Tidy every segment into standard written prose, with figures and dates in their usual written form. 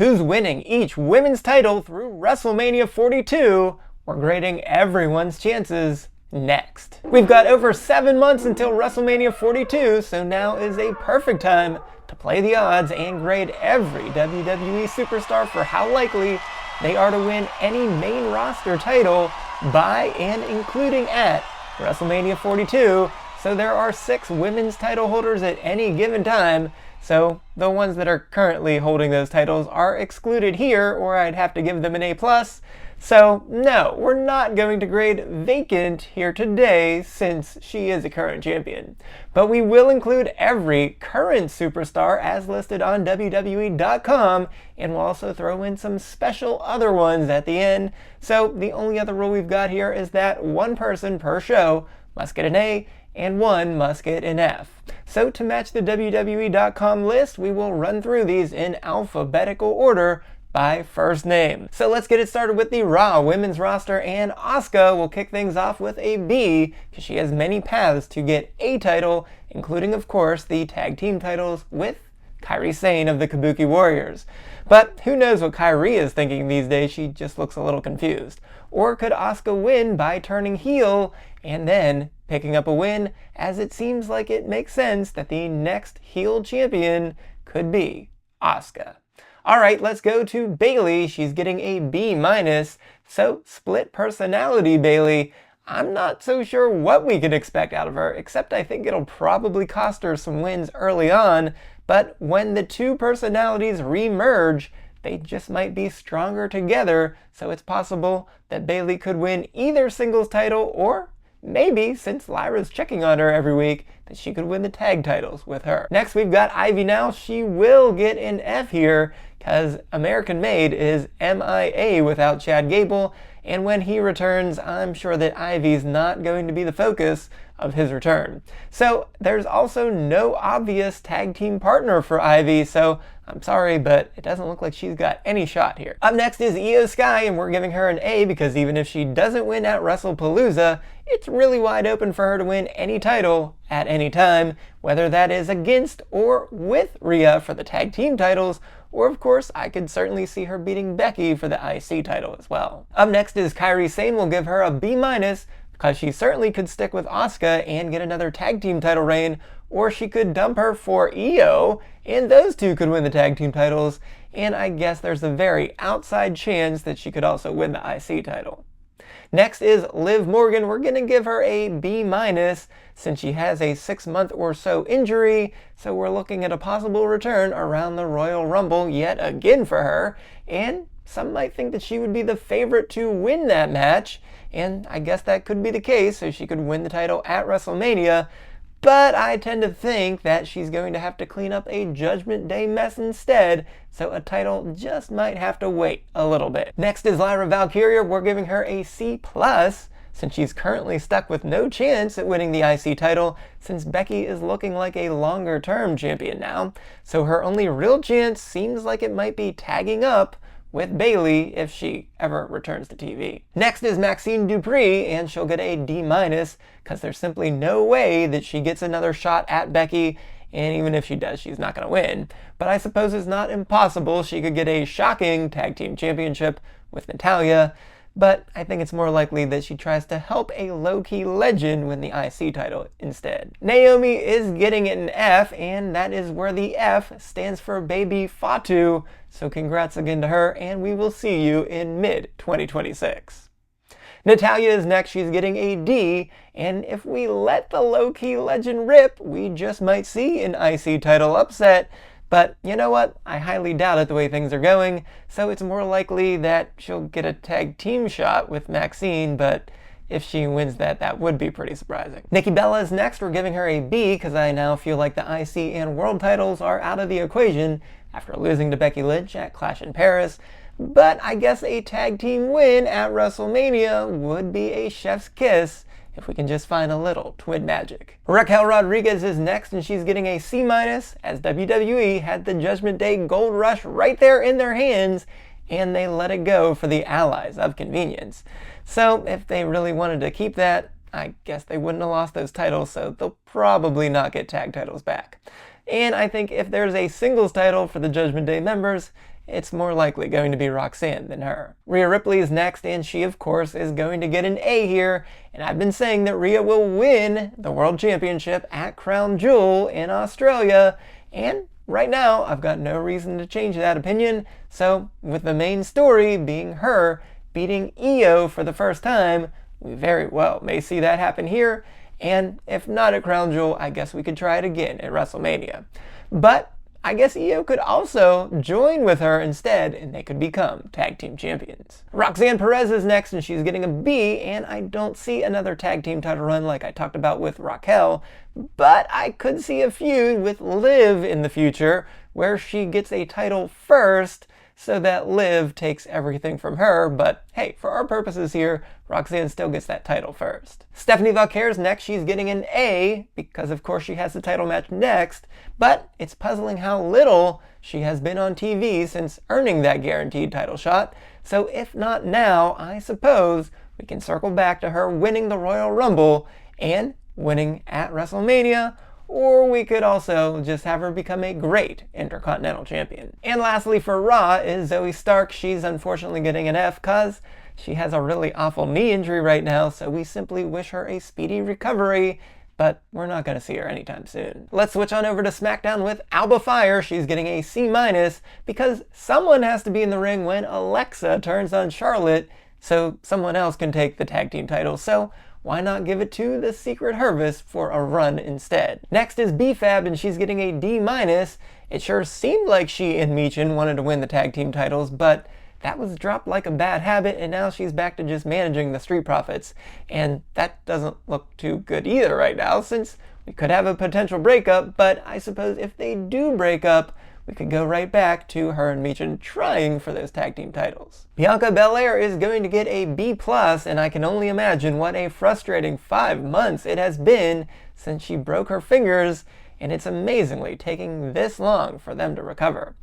who's winning each women's title through WrestleMania 42. We're grading everyone's chances next. We've got over 7 months until WrestleMania 42, so now is a perfect time to play the odds and grade every WWE superstar for how likely they are to win any main roster title by and including at WrestleMania 42. So there are 6 women's title holders at any given time, so the ones that are currently holding those titles are excluded here, or I'd have to give them an A+. So no, we're not going to grade vacant here today since she is a current champion. But we will include every current superstar as listed on WWE.com, and we'll also throw in some special other ones at the end. So the only other rule we've got here is that one person per show must get an A and one must get an F. So to match the WWE.com list, we will run through these in alphabetical order by first name. So let's get it started with the Raw women's roster, and Asuka will kick things off with a B because she has many paths to get a title, including of course the tag team titles with Kairi Sane of the Kabuki Warriors. But who knows what Kairi is thinking these days, she just looks a little confused. Or could Asuka win by turning heel and then picking up a win, as it seems like it makes sense that the next heel champion could be Asuka. Alright, let's go to Bayley. She's getting a B-. So split personality Bayley. I'm not so sure what we can expect out of her, except I think it'll probably cost her some wins early on, but when the two personalities re-merge, they just might be stronger together, so it's possible that Bayley could win either singles title, or maybe, since Lyra's checking on her every week, that she could win the tag titles with her. Next, we've got Ivy now. She will get an F here, because American Made is MIA without Chad Gable, and when he returns, I'm sure that Ivy's not going to be the focus of his return. So there's also no obvious tag team partner for Ivy, so I'm sorry, but it doesn't look like she's got any shot here. Up next is Io Sky, and we're giving her an A because even if she doesn't win at WrestlePalooza, it's really wide open for her to win any title at any time, whether that is against or with Rhea for the tag team titles, or of course, I could certainly see her beating Becky for the IC title as well. Up next is Kairi Sane. We'll give her a B- because she certainly could stick with Asuka and get another tag team title reign, or she could dump her for Io, and those two could win the tag team titles, and I guess there's a very outside chance that she could also win the IC title. Next is Liv Morgan. We're going to give her a B- since she has a 6-month or so injury, so we're looking at a possible return around the Royal Rumble yet again for her, and some might think that she would be the favorite to win that match, and I guess that could be the case, so she could win the title at WrestleMania, but I tend to think that she's going to have to clean up a Judgment Day mess instead, so a title just might have to wait a little bit. Next is Lyra Valkyria. We're giving her a C+, since she's currently stuck with no chance at winning the IC title, since Becky is looking like a longer-term champion now, so her only real chance seems like it might be tagging up with Bayley if she ever returns to TV. Next is Maxine Dupree, and she'll get a D-, because there's simply no way that she gets another shot at Becky, and even if she does, she's not going to win. But I suppose it's not impossible she could get a shocking tag team championship with Natalya, but I think it's more likely that she tries to help a low-key legend win the IC title instead. Naomi is getting an F, and that is where the F stands for Baby Fatu, so congrats again to her, and we will see you in mid-2026. Natalya is next. She's getting a D, and if we let the low-key legend rip, we just might see an IC title upset. But you know what? I highly doubt it the way things are going, so it's more likely that she'll get a tag team shot with Maxine, but if she wins that, that would be pretty surprising. Nikki Bella is next. We're giving her a B because I now feel like the IC and World titles are out of the equation after losing to Becky Lynch at Clash in Paris, but I guess a tag team win at WrestleMania would be a chef's kiss if we can just find a little twin magic. Raquel Rodriguez is next, and she's getting a C-, as WWE had the Judgment Day Gold Rush right there in their hands, and they let it go for the Allies of Convenience. So if they really wanted to keep that, I guess they wouldn't have lost those titles, so they'll probably not get tag titles back. And I think if there's a singles title for the Judgment Day members, it's more likely going to be Roxanne than her. Rhea Ripley is next, and she of course is going to get an A here, and I've been saying that Rhea will win the World Championship at Crown Jewel in Australia, and right now I've got no reason to change that opinion. So with the main story being her beating Io for the first time, we very well may see that happen here, and if not at Crown Jewel, I guess we could try it again at WrestleMania. But I guess Io could also join with her instead, and they could become tag team champions. Roxanne Perez is next, and she's getting a B, and I don't see another tag team title run like I talked about with Raquel, but I could see a feud with Liv in the future, where she gets a title first, so that Liv takes everything from her, but hey, for our purposes here, Roxanne still gets that title first. Stephanie Valqueir's next. She's getting an A, because of course she has the title match next, but it's puzzling how little she has been on TV since earning that guaranteed title shot, so if not now, I suppose we can circle back to her winning the Royal Rumble and winning at WrestleMania, or we could also just have her become a great Intercontinental Champion. And lastly for Raw is Zoe Stark. She's unfortunately getting an F because she has a really awful knee injury right now, so we simply wish her a speedy recovery, but we're not going to see her anytime soon. Let's switch on over to SmackDown with Alba Fire. She's getting a C- because someone has to be in the ring when Alexa turns on Charlotte, so someone else can take the tag team title. So why not give it to the Secret Harvest for a run instead? Next is B-Fab, and she's getting a D-. It sure seemed like she and Michin wanted to win the tag team titles, but that was dropped like a bad habit, and now she's back to just managing the Street Profits. And that doesn't look too good either right now, since we could have a potential breakup, but I suppose if they do break up, we could go right back to her and Michin trying for those tag team titles. Bianca Belair is going to get a B+, and I can only imagine what a frustrating 5 months it has been since she broke her fingers, and it's amazingly taking this long for them to recover.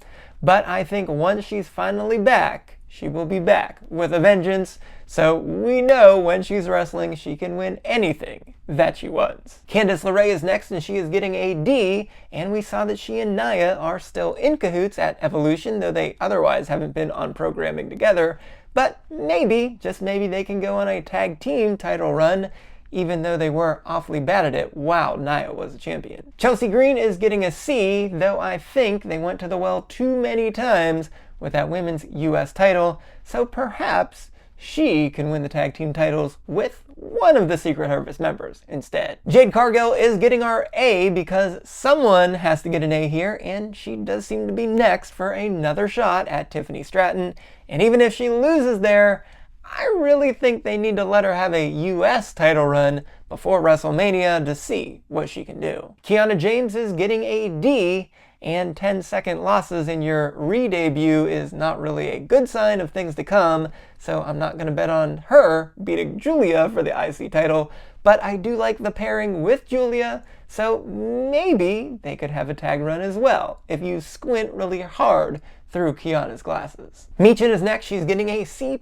But I think once she's finally back, she will be back with a vengeance, so we know when she's wrestling she can win anything that she wants. Candice LeRae is next, and she is getting a D, and we saw that she and Nia are still in cahoots at Evolution, though they otherwise haven't been on programming together, but maybe, just maybe, they can go on a tag team title run, even though they were awfully bad at it while Nia was a champion. Chelsea Green is getting a C, though I think they went to the well too many times with that women's US title, so perhaps she can win the tag team titles with one of the Secret Harvest members instead. Jade Cargill is getting our A because someone has to get an A here, and she does seem to be next for another shot at Tiffany Stratton, and even if she loses there, I really think they need to let her have a US title run before WrestleMania to see what she can do. Kiana James is getting a D, and 10-second losses in your re-debut is not really a good sign of things to come, so I'm not going to bet on her beating Julia for the IC title, but I do like the pairing with Julia, so maybe they could have a tag run as well, if you squint really hard through Kiana's glasses. Michin is next. She's getting a C+,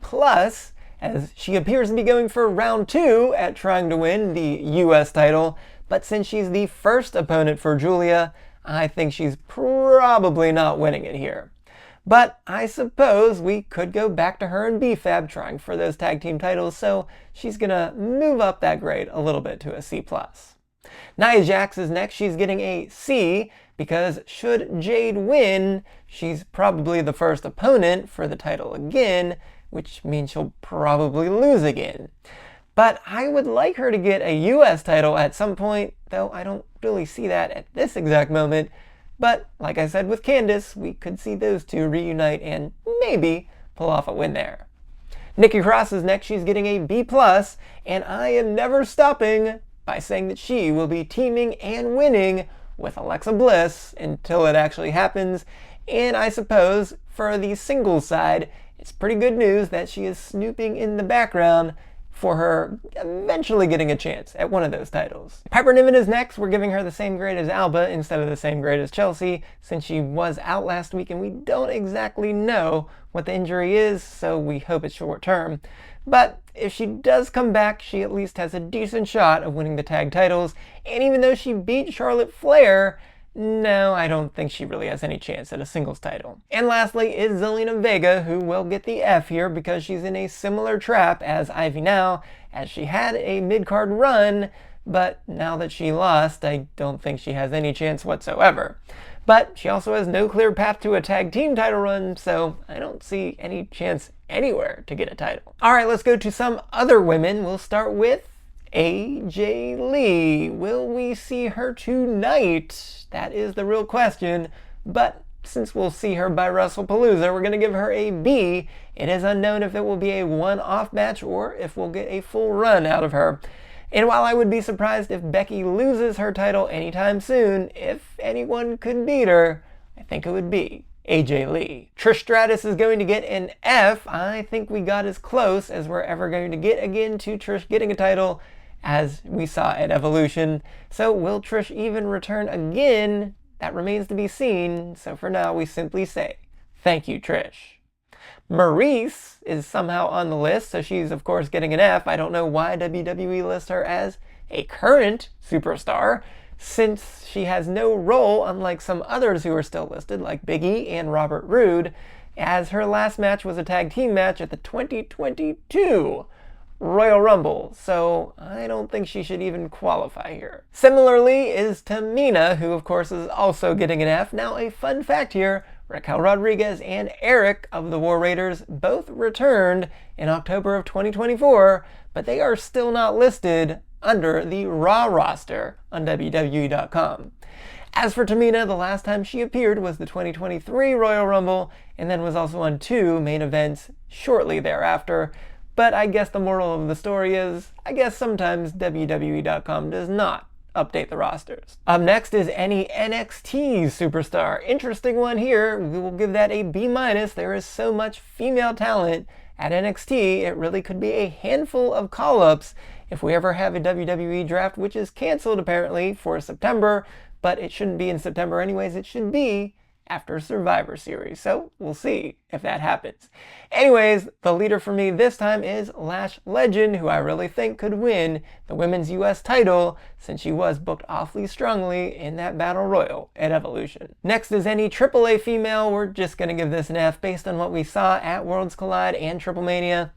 as she appears to be going for round 2 at trying to win the US title, but since she's the first opponent for Julia, I think she's probably not winning it here. But I suppose we could go back to her and B-Fab trying for those tag team titles, so she's gonna move up that grade a little bit to a C+. Nia Jax is next. She's getting a C because should Jade win, she's probably the first opponent for the title again, which means she'll probably lose again. But I would like her to get a US title at some point, though I don't really see that at this exact moment. But like I said with Candice, we could see those two reunite and maybe pull off a win there. Nikki Cross is next. She's getting a B+, and I am never stopping by saying that she will be teaming and winning with Alexa Bliss until it actually happens. And I suppose for the singles side, it's pretty good news that she is snooping in the background for her eventually getting a chance at one of those titles. Piper Niven is next. We're giving her the same grade as Alba instead of the same grade as Chelsea, since she was out last week and we don't exactly know what the injury is, so we hope it's short term. But if she does come back, she at least has a decent shot of winning the tag titles, and even though she beat Charlotte Flair, no, I don't think she really has any chance at a singles title. And lastly is Zelina Vega, who will get the F here because she's in a similar trap as Ivy now, as she had a mid-card run, but now that she lost, I don't think she has any chance whatsoever. But she also has no clear path to a tag team title run, so I don't see any chance anywhere to get a title. Alright, let's go to some other women. We'll start with AJ Lee. Will we see her tonight? That is the real question, but since we'll see her by WrestlePalooza, we're going to give her a B. It is unknown if it will be a one-off match or if we'll get a full run out of her. And while I would be surprised if Becky loses her title anytime soon, if anyone could beat her, I think it would be AJ Lee. Trish Stratus is going to get an F. I think we got as close as we're ever going to get again to Trish getting a title as we saw at Evolution. So will Trish even return again? That remains to be seen. So for now, we simply say, thank you, Trish. Maryse is somehow on the list, so she's of course getting an F. I don't know why WWE lists her as a current superstar, since she has no role, unlike some others who are still listed, like Big E and Robert Roode, as her last match was a tag team match at the 2022 Royal Rumble, so I don't think she should even qualify here. Similarly is Tamina, who of course is also getting an F. Now a fun fact here, Raquel Rodriguez and Eric of the War Raiders both returned in October of 2024, but they are still not listed under the Raw roster on WWE.com. As for Tamina, the last time she appeared was the 2023 Royal Rumble, and then was also on 2 main events shortly thereafter. But I guess the moral of the story is, I guess sometimes WWE.com does not update the rosters. Up next is any NXT superstar. Interesting one here. We will give that a B-. There is so much female talent at NXT, it really could be a handful of call-ups if we ever have a WWE draft, which is canceled apparently for September, but it shouldn't be in September anyways. It should be after Survivor Series, so we'll see if that happens. Anyways, the leader for me this time is Lash Legend, who I really think could win the Women's US title since she was booked awfully strongly in that Battle Royal at Evolution. Next is any AAA female. We're just going to give this an F based on what we saw at Worlds Collide and Triple Mania.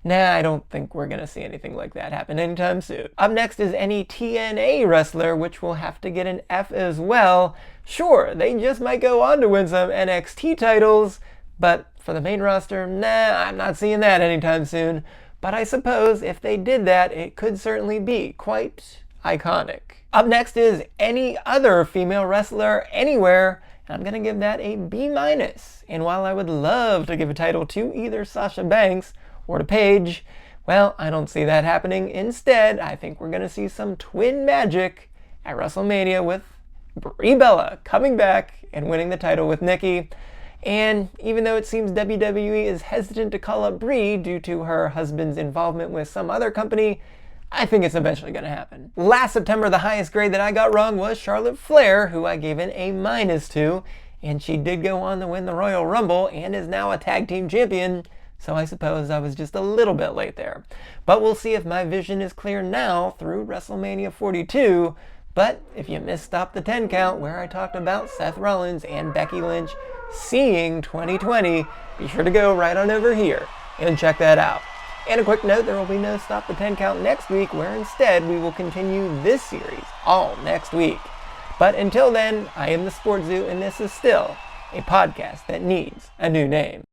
Nah, I don't think we're going to see anything like that happen anytime soon. Up next is any TNA wrestler, which will have to get an F as well. Sure, they just might go on to win some NXT titles, but for the main roster, nah, I'm not seeing that anytime soon. But I suppose if they did that, it could certainly be quite iconic. Up next is any other female wrestler anywhere, and I'm going to give that a B-. And while I would love to give a title to either Sasha Banks or to Paige, well, I don't see that happening. Instead, I think we're going to see some twin magic at WrestleMania with Brie Bella coming back and winning the title with Nikki. And even though it seems WWE is hesitant to call up Brie due to her husband's involvement with some other company, I think it's eventually going to happen. Last September, the highest grade that I got wrong was Charlotte Flair, who I gave an A- to, and she did go on to win the Royal Rumble and is now a tag team champion. So I suppose I was just a little bit late there. But we'll see if my vision is clear now through WrestleMania 42. But if you missed Stop the 10 Count, where I talked about Seth Rollins and Becky Lynch seeing 2020, be sure to go right on over here and check that out. And a quick note, there will be no Stop the 10 Count next week, where instead we will continue this series all next week. But until then, I am the SportsZu, and this is still a podcast that needs a new name.